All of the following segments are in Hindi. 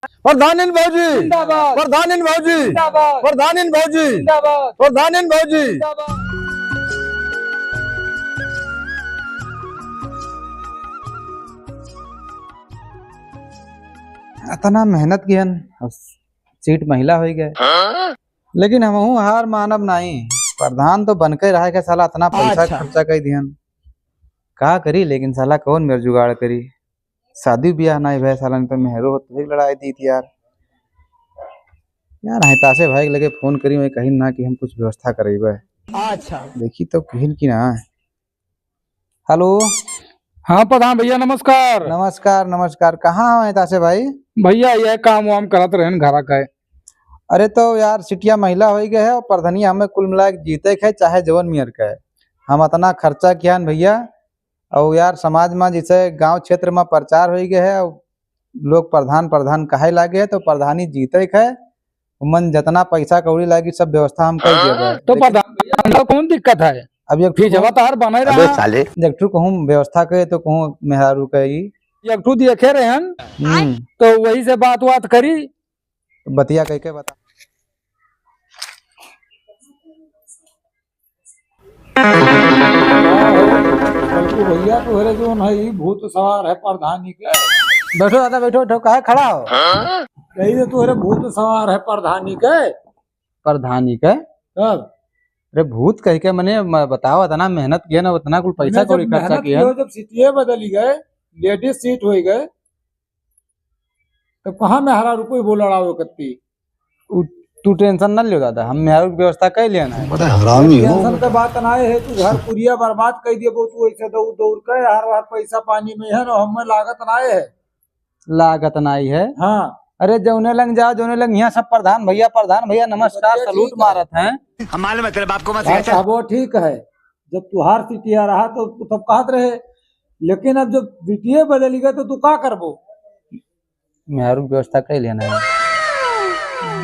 प्रधान भौजी, जिंदाबाद, प्रधान भौजी, जिंदाबाद, प्रधान भौजी, जिंदाबाद, प्रधान भौजी। जिंदाबाद। इतना मेहनत कियन सीट महिला हो गए, लेकिन हम हार मानब नहीं। प्रधान तो बनके रहे के साला इतना पैसा खर्चा कर दियन, का करी। लेकिन साला कौन मेरे जुगाड़ करी। शादी ब्याह नहीं भाई साला, तो मेहरो तो लड़ाई दी थी यार। यार हिताशे भाई के लगे फोन करी, मैं कहीं ना कि हम कुछ व्यवस्था करेबे। अच्छा देखी तो कहीं की ना। हेलो, हाँ प्रधान भैया नमस्कार। नमस्कार नमस्कार। कहाँ हो हिताशे भाई? भैया यह काम वाम करत रहन घरा का। अरे तो यार सिटिया महिला हो गए है और प्रधनिया हमें कुल मिला के जीते है, चाहे जवन मियर का है। हम इतना खर्चा किया भैया, और यार समाज में जैसे गांव क्षेत्र में प्रचार हो गए है, लोग प्रधान प्रधान कहे लागे है, तो प्रधानी जीते है। मन जितना पैसा कौड़ी लागी सब व्यवस्था हम कर दिए। तो प्रधान भैया कौन दिक्कत है? अब एक फिर जब तार बने रहा साले जगठू कहूँ व्यवस्था करे तो कहूँ मेहरारू कही एकठू देखे रहन, तो वही से बात बात करी। बतिया कह के बता। भैया तोहरे जो है भूत सवार है प्रधानी के। बैठो दादा, बैठो बैठो। कहे खड़ा हो? यही तो तोहरे भूत सवार है प्रधानी के। प्रधानी के? तब अरे भूत कह के मैंने बताओ, इतना मेहनत किया ना, उतना कुल पैसा कौड़ी खर्चा किया। जब सीटें बदली गए, लेडीज सीट हो गए, तो कहाँ में हरा रुपये बोल रहा कत्ती। तू टेंशन न लियो दादा, हम मेहरारू की व्यवस्था कर लिया ना। बड़ा हरामी हो। टेंशन के बात ना है, तू घर पुरिया बर्बाद कर दिए, तू ऐसे दौड़ दौड़ के हर बार पैसा पानी में है ना, हमें लागत ना है। लागत नहीं है? हाँ अरे जौने लंग जाओ, जौने लंग यहाँ सब प्रधान भैया नमस्कार सलूट मारत हैं। हम मालूम है तेरे बाप को मत हाँ, वो ठीक है। जब तुहार सीटिया रहा तो तब कहत रहे, लेकिन अब जब सीटिया बदली गए तो तू का करबो? मेहरारू की व्यवस्था कर लिया ना।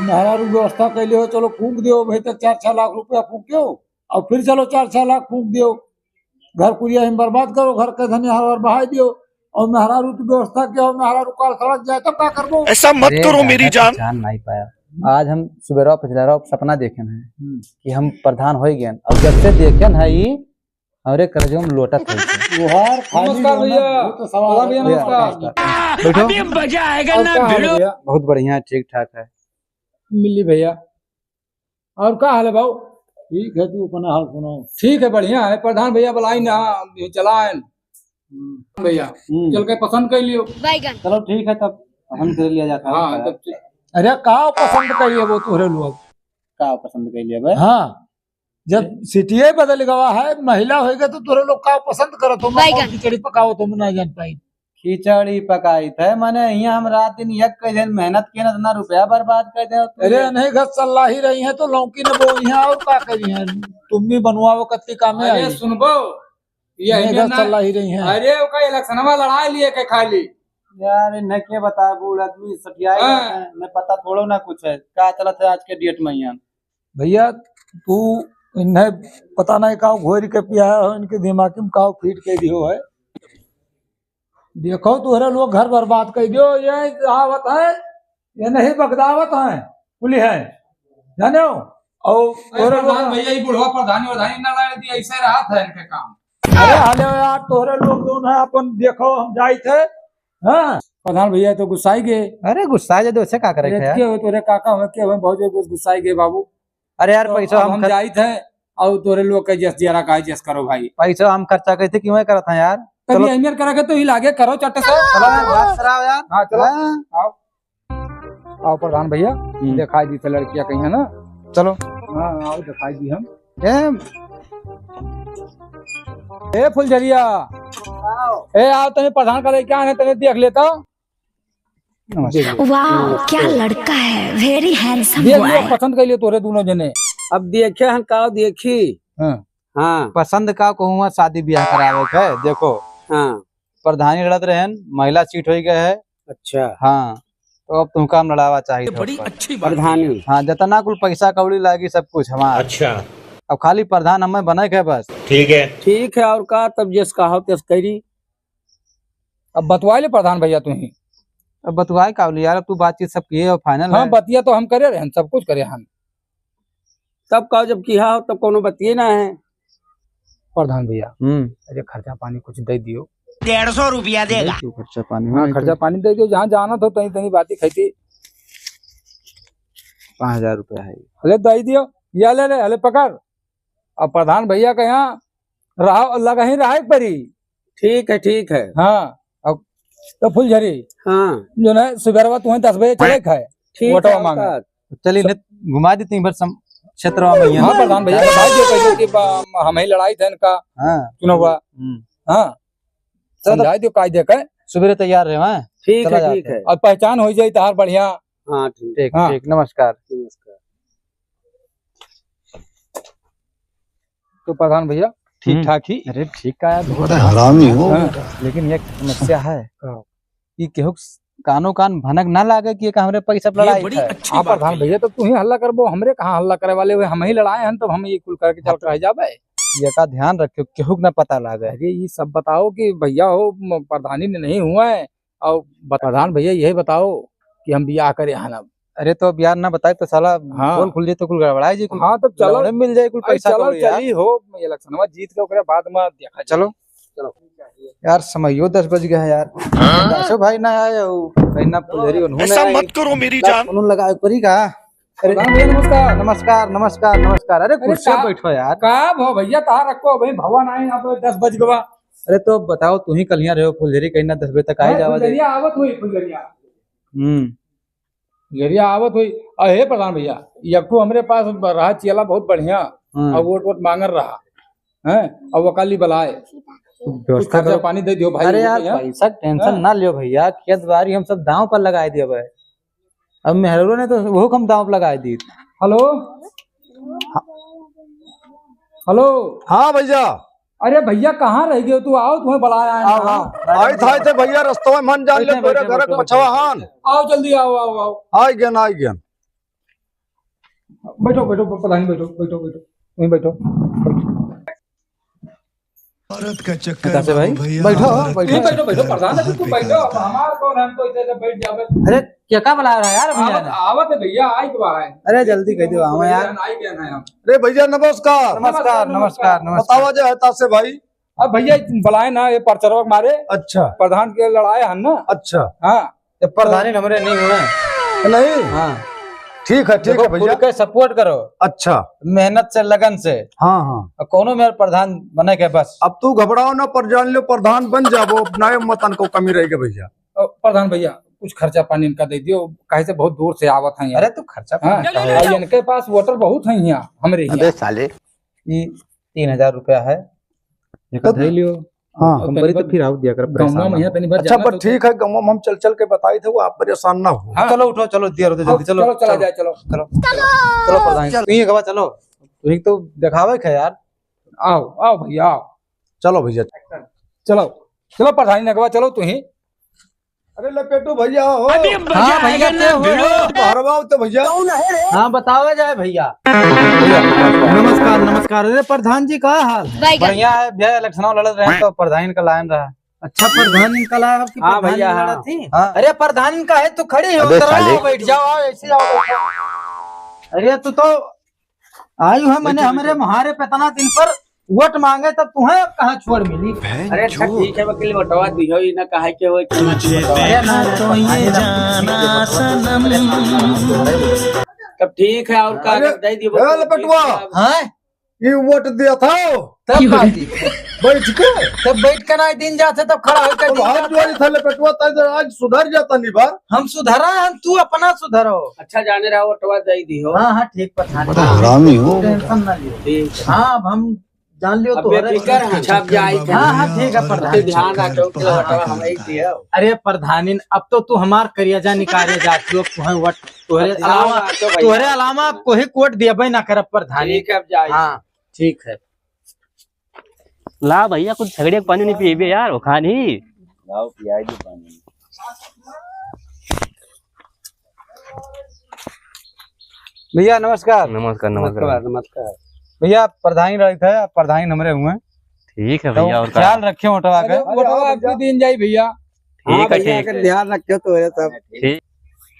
मेहरारू व्यवस्था कैले हो, चलो फूंक दियो भाई, तक 4-6 लाख रुपया फूंक्यो, और फिर चलो 4-6 लाख फूंक दियो, घर पुरिया हम बर्बाद करो, घर के धनी हर बहा दियो, और मेहरारू की व्यवस्था क्या हो, मेहरारू काल सड़क जाए तब का करबो? ऐसा मत करो मेरी जान। जान नहीं पाया। आज हम सुबह पिछला सपना देखे हैं कि हम प्रधान हो गए, और जब से देखे है ये हमारे करजो में लोटत है। नमस्कार भैया। बैठो। अभी मजा आएगा ना भिड़ो। बहुत बढ़िया, ठीक ठाक है। मिली भैया, और क्या हाल है भाऊ? ठीक है, तू अपना हाल सुनाओ। ठीक है, बढ़िया है। प्रधान भैया बुलाई ना चलाएं भैया, चल के पसंद कर लियो। चलो ठीक है, तब हम कर लिया जाता है। हाँ, अरे का पसंद कर लिया वो तोहरे लोग? का पसंद कर लिया भाई? हाँ, जब सिटिया बदल गवा है, महिला हो गए, तो तोरे लोग का पसंद करो, तुम खिचड़ी पकाओ, तुम नहीं जान पाई। खिचड़ी पकाई थे मैंने यहाँ, हम रात दिन एक दिन मेहनत किए ना, इतना रुपया बर्बाद कर दे। अरे नहीं, घर चल ही रही है तो लौकी न बो यहाँ, और का करी है? तुम भी बनवाओ कत्ती काम में आई। सुनबो, ये घर चल ही रही है। अरे ओका इलेक्शन में लड़ाई लिए के खाली यार न के बता, बूढ़ आदमी सटियाए मैं पता थोड़ो ना कुछ है क्या चलत है आज के डेट में यहाँ। भैया तू इन्हें पता नहीं का घोर के पिया है, इनके दिमाग में का फीट के दियो है। देखो तुहरे लोग घर बर्बाद कर दियो, ये कहावत है, ये नहीं बगदावत है, पुली है, जाने हो। और तोहरे लोग भैया ये बुढ़वा प्रधानी वधानी ना लड़ दी, ऐसे रहा था इनके काम। अरे हाले यार, तोहरे लोग जो है अपन देखो, हम जाए थे। हाँ प्रधान भैया तो गुस्साई गए। अरे गुस्सा जो दोसे का करे यार? हो तोरे काका हो के हम बहुत गुस्साई गए बाबू। अरे यार तो पैसा हम जाए थे, और तोरे लोग के जस जरा का जस करो भाई। पैसा हम खर्चा करते क्यों है करता यार? कभी अहमियत करा के तो ही लागे करो चट्टे से। चलो यार, बात कराओ यार। हाँ चलो आओ प्रधान भैया, दिखाई दी थे लड़कियां कहीं है ना। चलो हाँ आओ दिखाई दी हम। ए फुलझरिया, ए आओ, तुम्हें प्रधान का क्या है, तुम्हें देख लेता। वाह क्या लड़का है, वेरी हैंडसम देख बॉय। लियो, पसंद कर लियो तोरे दोनों जने। अब देखे हम का देखी। हाँ पसंद का कहूँ शादी ब्याह करावे के है। देखो हाँ प्रधानी लड़त रहे, महिला सीट हो गए है। अच्छा हाँ तो अब तुमका हम लड़ावा चाहिए। बड़ी अच्छी बात। प्रधानी। हाँ जितना कुल पैसा कौड़ी लागी सब कुछ हमारा। अच्छा अब खाली प्रधान हमें बने के बस। ठीक है। ठीक है, और का तब जस कहा तस करी। अब बतवा ले प्रधान भैया तुम्हें। अब बतवाए काबली यार, अब तू बातचीत सब किए और फाइनल हाँ है। बतिया तो हम करे रहे हैं, सब कुछ करे हम। तब कहो जब किया हो तब कोनो बतिये ना है। प्रधान भैया अरे खर्चा पानी कुछ दे दियो। 150 रुपया देगा। तू खर्चा पानी हाँ खर्चा पानी दे दियो, जहाँ जाना तो तनी तनी बाती खाती। 5000 रुपया है। अरे दे दियो, या ले ले, अले पकड़। अब प्रधान भैया के यहाँ रहा लगा ही रहा परी। ठीक है। हाँ अब तो फुलझरी हाँ जो ना सुबह तुम्हें 10 बजे चले खाए ठीक मांगा। चलिए घुमा दी तीन भर क्षेत्र में। हाँ प्रधान भैया भाई जो कहियो कि हम ही लड़ाई थे इनका चुनाव हुआ। हाँ समझा दियो कायदे का। सुबह तैयार रहे हैं। ठीक है। और पहचान हो जाए तार बढ़िया। हाँ ठीक नमस्कार। तो प्रधान भैया ठीक ठाक ही। अरे ठीक का हरामी हो। लेकिन एक समस्या है कि केहू कानो कान भनक ना लागे कि हमरे पैसा लड़ाई बड़ी है। अच्छी हाँ बात प्रधान है। भैया तो तू ही हल्ला करबो, हमरे कहाँ हल्ला करे वाले हुए, हम ही लड़ाए हैं, तब हम ये कुल करके चल रह जाबे। ये का ध्यान रखियो केहू ना पता लागे। अरे ये सब बताओ कि भैया हो प्रधानी ने नहीं हुआ है, और प्रधान भैया यही बताओ कि हम बियाह करे हन। अब अरे तो अब यार ना बताए तो साला हाँ। बोल खुल जाए तो कुल गड़बड़ाई जी। हाँ तब चलो लौड़े मिल जाए कुल पैसा चलो कौड़ी यार। चली हो इलेक्शन में जीत के ओकरे बाद में देखा। चलो यार समझियो 10 बज गया है यार। कैसे भाई ना आए हो कहीं ना पुलहरी उन्होंने ऐसा मत करो मेरी जान। उन्होंने लगा परी का। अरे प्रधान भैया नमस्कार। नमस्कार। अरे कुर्सी का- बैठो यार। का भो भैया तार रखो भाई, भवन आए यहाँ पे 10 बज गवा। अरे तो बताओ तू ही कल यहाँ रहे हो फुलझरी कहीं ना 10 बजे तक आई जावा दे। फुलझरिया आवत हुई फुलझरिया आवत हुई। अहे प्रधान भैया यक्कू हमरे पास रहा चियला बहुत बढ़िया, और वोट मांगर रहा है, और वकाली बलाए कुछ व्यवस्था खर्चा करो। पानी दे दियो भाई। अरे यार भैया। पैसा टेंशन ना लियो भैया, खेत बाड़ी हम सब दांव पर लगाए दिए भाई। अब मेहरो ने तो वो हम दांव पर लगाए दी। Hello hello. हाँ भैया अरे भैया कहाँ रह गए तू? आओ तुम्हें बुलाया है। आई था भैया रस्तों में मन जान ले बैठे, तेरे बैठे, घर बैठे, पछवा हान। आओ जल्दी आओ। आई गया बैठो प्रधान बैठो वहीं बैठो। औरत का चक्कर कैसे भाई? बैठो बैठो प्रधान अभी तू बैठो, अब हमार कौन, हम तो इधर बैठ जावे। अरे क्या का बुला रहा है यार भैया ने? आवत है भैया, आई के बाहर। अरे जल्दी कह दो हम यार। आई गए हैं हम। अरे भैया नमस्कार। नमस्कार। बतावा जे है तासे भाई। अब भैया बुलाए ना ये परचरवा के मारे अच्छा प्रधान के लड़ाए हन ना। अच्छा हाँ ये प्रधानी हमरे नहीं हुए। नहीं हाँ ठीक है देखो भैया। खुल के सपोर्ट करो, अच्छा मेहनत से लगन से। हाँ और कोनो मेरे प्रधान बने के बस। अब तू घबराओ ना, पर जान लो प्रधान बन जाबो, अपना मतन को कमी रहेगी भैया। प्रधान भैया कुछ खर्चा पानी इनका दे दियो, कहे से बहुत दूर से आवत है। अरे तू खर्चा हाँ, और इनके पास वोटर बहुत है यहाँ हमरे यहाँ। साले ये 3000 रुपया है। धर लियो। हाँ कंपनी तो फिर आओ दिया कर गौवा में तनी भर अच्छा जाना पर तो- ठीक है, गाँव में हम चल के बताई थे, वो आप परेशान ना हो। हाँ। चलो उठो, चलो दिया रहो जल्दी। चलो चला जाए चलो। प्रधान तू ही गवा चलो। तू ही तो दिखावे है यार। आओ भैया आओ। चलो भैया। चलो प्रधानी नगवा चलो तू ही। अरे लपेटो भैया हो। अभी मजा आएगा ना भिड़ो। हरवाओ तो भैया। हाँ बतावे जाए भैया। नमस्कार। अरे प्रधान जी का हाल? बढ़िया है भैया, इलेक्शन लड़ रहे हैं तो प्रधान का लाइन रहा। अच्छा प्रधान इनका लाया आपकी? हाँ भैया, हाँ। लड़ा थी। अरे प्रधान इनका है तो खड़े हो, बैठ जाओ ऐसे आओ। अरे तू तो आयु है मैंने हमारे मुहारे पे तना दिन पर वोट मांगे तब तुम्हें कहाँ छोड़ मिली। अरे ठीक है वकील बटवा दियो ही ना कहे के होय। अरे ना तो ये जाना तब ठीक है और का दे दियो। ए, लपेटवा। हाँ ये वोट दिया था तब बाजी बैठ के। तब बैठ कर ना दिन जाते तब खड़ा होकर तो हाथ जोड़ी था लपेटवा, आज सुधर जाता नहीं बार। हम सुधरा हम, तू अपना सुधरो। अच्छा जाने रहा बटवा दे दियो। हाँ ठीक प्रधान हरामी हो। टेंशन ना लियो। हाँ अब हम जान लियो तो छप जाई। हाँ ठीक है प्रधान। ध्यान रखो कि बटवा हम ही दियो। अरे प्रधानी अब तो तू हमार करिया निकाले जाती हो। तुहरे अलावा कोई कोट दिया ना कर प्रधानी। ठीक है अब जाई। हाँ ठीक है। ला भैया कुछ झगड़े का पानी नहीं पिए यार, वो खान ही लाओ पियाई दो पानी। भैया नमस्कार। नमस्कार। भैया प्रधानी रहे थे, प्रधानी हमरे हुए। ठीक है तो भैया और ख्याल रखे मोटवा के। बटवा आपको दिन जाई भैया। ठीक है ठीक है ध्यान रखियो तो सब ठीक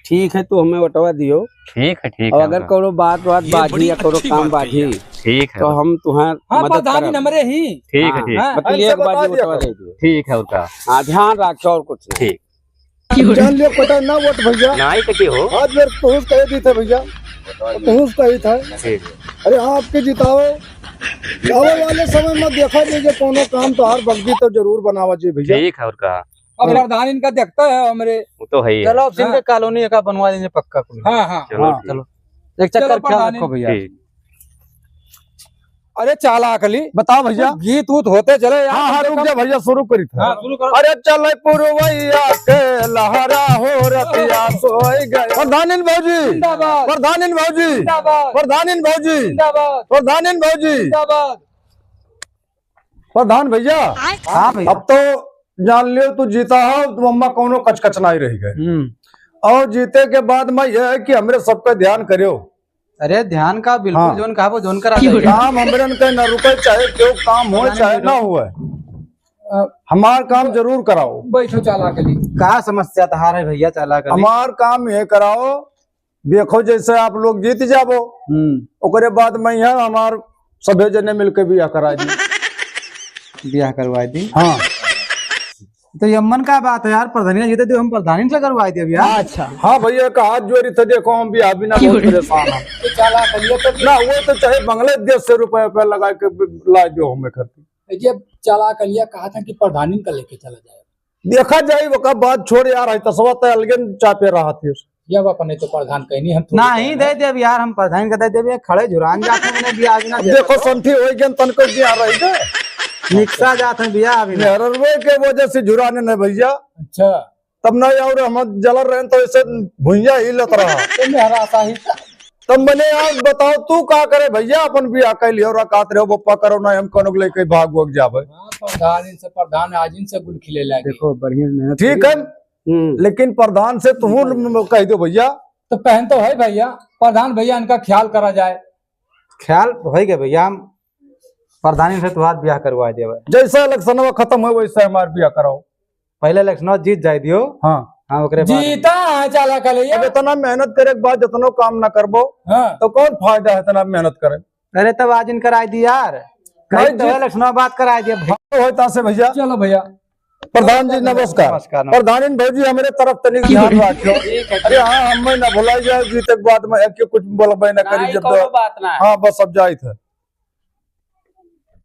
ठीक है। तू हमें बटवा दियो ठीक है ठीक और है अगर उनका। कोनो बात बाजी या कोनो काम बाजी ठीक है तो हम तुम्हार हाँ मदद प्रधानी करब। नंबरे ही ठीक है ठीक हाँ, मतलब एक बाजी बटवा दे दियो। ठीक है उनका हाँ ध्यान रखो और कुछ नहीं। ठीक जान लियो पता ना वोट भैया नहीं तो की हो आज मेरे तोहस कहे दी थे भैया तोहस कही था ठीक अरे हाँ आपके जिताओ आवे वाले समय में देखा दीजिए कोनो काम तो हर बग्गी तो जरूर बनावा चाहिए भैया ठीक है उनका अब प्रधान इनका देखता है हमारे। वो तो है ही है। चलो अब सिंह कॉलोनी का बनवा देंगे पक्का कुल। हाँ हाँ चलो हाँ, ठीक। चलो एक चलो चक्कर ख्याल प्रधानी। रखो भैया। ठीक अरे चालाक अली बताओ भैया गीत उत होते चले यार। हाँ हाँ रुक जा भैया शुरू करी था हाँ शुरू करो। अरे चल पुरवैया के लहरा हो रतिया सोई गए प्रधानिन भौजी जिंदाबाद प्रधानिन भौजी जिंदाबाद प्रधानिन भौजी जिंदाबाद प्रधानिन भौजी जिंदाबाद। प्रधान भैया हाँ भैया। अब तो जान लियो तू जीता हो तो अम्मा कोनो कचकच नहीं रही गए और जीते के बाद मैं यह है कि हमरे सबका ध्यान करियो अरे ध्यान का बिल्कुल हाँ। जोन कहा वो जोन करा देंगे। काम हमरे के न रुके चाहे क्यों काम हो चाहे ना हुए हमार काम जरूर कराओ बैठो चालाक अली। कहा समस्या तहार है भैया चाला कर। हमार काम ये कराओ देखो जैसे आप लोग जीत जाबो ओकरे बाद मैं यहाँ हमार सभे जने मिलके बिया करा दी ब्याह करवा दी। हाँ तो यमन का बात है यार प्रधानी जीते तो हम प्रधानी से करवाए थे भैया। अच्छा हाँ भैया का हाथ जोड़ी थे देखो हम भी अभी ना बहुत परेशान हैं तो चालाक अली तो ना वो तो चाहे बांग्लादेश से रुपए लगा के ला दो हमें करती ये चालाक अलिया कहा था कि प्रधानी का लेके चला जाए। देखा जाए वो कब बात छोड़ यार है तसवा तो अलगे चापे रहा थी जब अपने तो प्रधान कहीं नहीं हम थोड़ी नहीं दे दे यार हम प्रधानी का दे दे भैया खड़े जुरान जाते मैंने ब्याह भी ना अब देखो संथी हो गए तनको क्या रही है निकसा जाते हैं ब्याह अभी ना। मेहरवे के वजह से जुराने न भैया अच्छा तब नहीं और हम जल रहे तो ऐसे भुइया ही लत रहा तो मेरा आशा ही था। तब मैंने यार बताओ तू का करे भैया अपन भी आके लियो रकात रहो बप्पा करो ना हम कोनो लेके भाग भोग जावे हाँ, प्रधान इनसे प्रधान आज इनसे गुल खिले लगे। देखो बढ़िया मेहनत ठीक है लेकिन प्रधान से तू कह दो भैया तो पहन तो है भैया प्रधान भैया इनका ख्याल करा जाए। ख्याल हो गया भैया हम प्रधानी से तुम्हारा ब्याह करवा दिया भाई। जैसा इलेक्शन खत्म हो वैसे हमार बिया कराओ पहले इलेक्शन जीत जाए दियो। हाँ हाँ ओकरे बाद जीता है चालाक अलिया। अब इतना मेहनत करे के बाद जितना काम ना करबो हाँ तो कौन फायदा है इतना मेहनत करे अरे तब आज इन कराई दी यार नहीं कहीं तो इलेक्शन बात कराई दिया भैया। होता से भैया चलो भैया। प्रधान जी नमस्कार नमस्कार, नमस्कार। प्रधान भौजी हमारे तरफ तनिक ध्यान रखियो अरे हाँ हमें ना भुलाई जाए जीते के बाद में एक कुछ बोलबे ना करी जब कोनो बात ना है। हाँ बस अब जाई थे